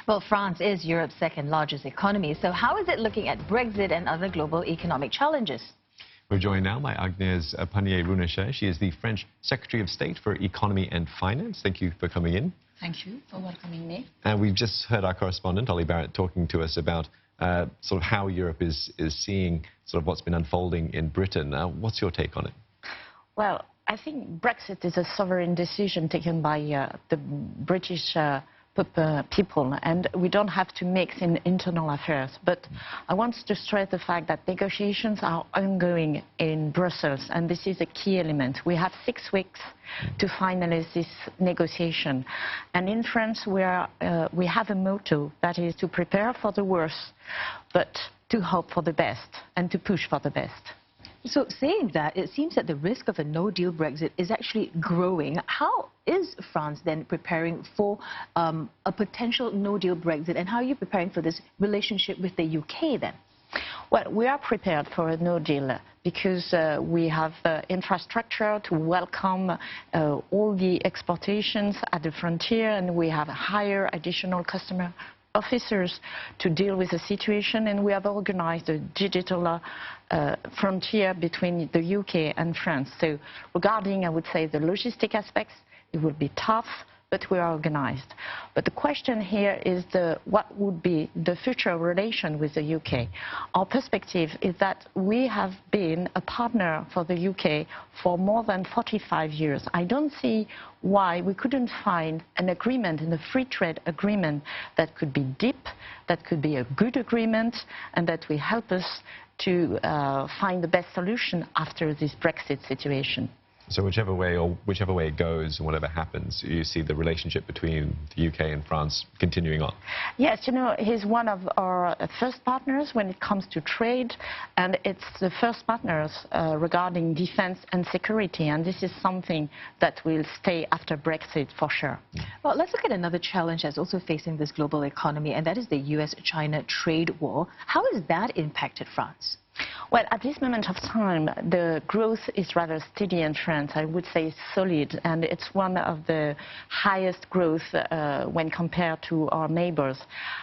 Well, France is Europe's second largest economy, so how is it looking at Brexit and other global economic challenges? We're joined now by Agnes Pannier-Runacher. She is the French Secretary of State for Economy and Finance. Thank you for coming in. Thank you for welcoming me. And we've just heard our correspondent, Ollie Barrett, talking to us about sort of how Europe is seeing sort of what's been unfolding in Britain. What's your take on it? Well, I think Brexit is a sovereign decision taken by the British people, and we don't have to mix in internal affairs. But I want to stress the fact that negotiations are ongoing in Brussels, and this is a key element. We have 6 weeks to finalize this negotiation. And in France, we have a motto that is to prepare for the worst, but to hope for the best and to push for the best. So saying that, it seems that the risk of a no-deal Brexit is actually growing. How is France then preparing for a potential no-deal Brexit, and how are you preparing for this relationship with the UK then? Well, we are prepared for a no-deal because we have infrastructure to welcome all the exportations at the frontier, and we have higher additional customer officers to deal with the situation, and we have organized a digital frontier between the UK and France. So regarding, I would say, the logistic aspects, it will be tough, but we are organized. But the question here is what would be the future relation with the UK? Our perspective is that we have been a partner for the UK for more than 45 years. I don't see why we couldn't find an agreement, in a free trade agreement, that could be deep, that could be a good agreement, and that will help us to find the best solution after this Brexit situation. So whichever way it goes and whatever happens, you see the relationship between the UK and France continuing on? Yes, you know, he's one of our first partners when it comes to trade, and it's the first partners regarding defense and security, and this is something that will stay after Brexit for sure. Well, let's look at another challenge that's also facing this global economy, and that is the US-China trade war. How has that impacted France? Well, at this moment of time, the growth is rather steady in France. I would say solid, and it's one of the highest growth when compared to our neighbors.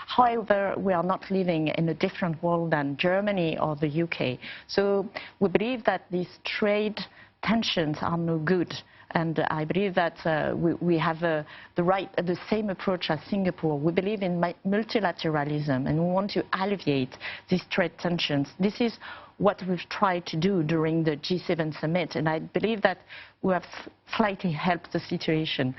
However, we are not living in a different world than Germany or the UK. So we believe that these trade tensions are no good. And I believe that we have the same approach as Singapore. We believe in multilateralism, and we want to alleviate these trade tensions. This is what we've tried to do during the G7 summit, and I believe that we have slightly helped the situation.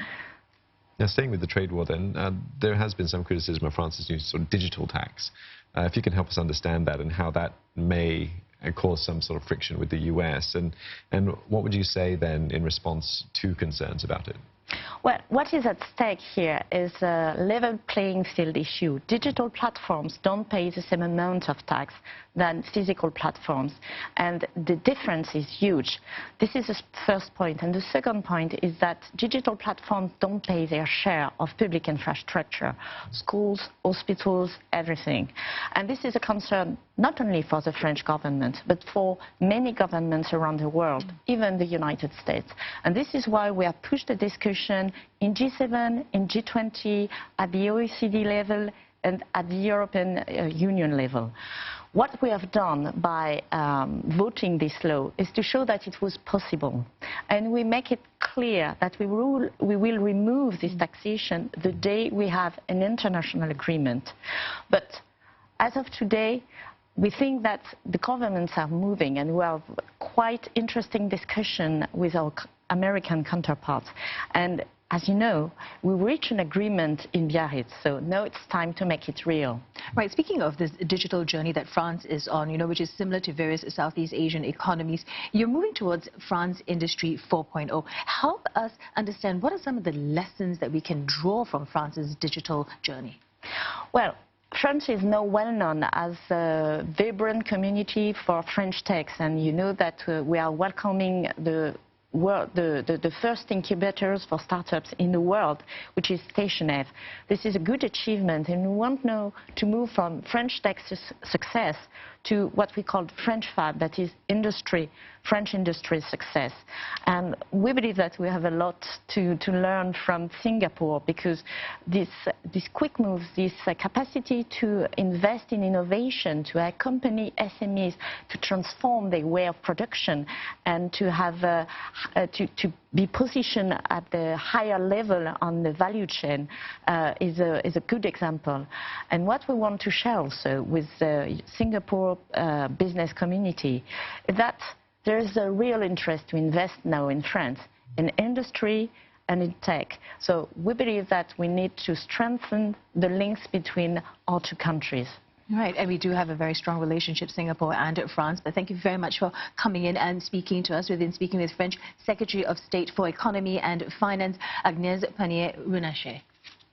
Now, staying with the trade war then, there has been some criticism of France's new sort of digital tax. If you can help us understand that and how that may cause some sort of friction with the US, and what would you say then in response to concerns about it? Well, what is at stake here is a level playing field issue. Digital platforms don't pay the same amount of tax than physical platforms, and the difference is huge. This is the first point. And the second point is that digital platforms don't pay their share of public infrastructure, schools, hospitals, everything. And this is a concern not only for the French government, but for many governments around the world, even the United States. And this is why we have pushed the discussion in G7, in G20, at the OECD level, and at the European Union level. What we have done by voting this law is to show that it was possible. And we make it clear that we will remove this taxation the day we have an international agreement. But as of today, we think that the governments are moving, and we have quite interesting discussion with our American counterparts. And as you know, we reached an agreement in Biarritz, so now it's time to make it real. Right, speaking of this digital journey that France is on, you know, which is similar to various Southeast Asian economies, you're moving towards France Industry 4.0. Help us understand what are some of the lessons that we can draw from France's digital journey? Well, France is now well known as a vibrant community for French techs, and you know that we are welcoming the first incubators for startups in the world, which is Station F. This is a good achievement, and we want now to move from French tech success to what we call French Fab, that is Industry French industry's success. And we believe that we have a lot to learn from Singapore, because this quick moves, this capacity to invest in innovation, to accompany SMEs, to transform their way of production, and to have to be positioned at the higher level on the value chain is a good example. And what we want to share also with the Singapore business community is that there is a real interest to invest now in France, in industry and in tech. So we believe that we need to strengthen the links between our two countries. Right, and we do have a very strong relationship, Singapore and France. But thank you very much for coming in and speaking to us. We've been speaking with French Secretary of State for Economy and Finance, Agnes Pannier-Runacher.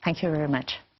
Thank you very much.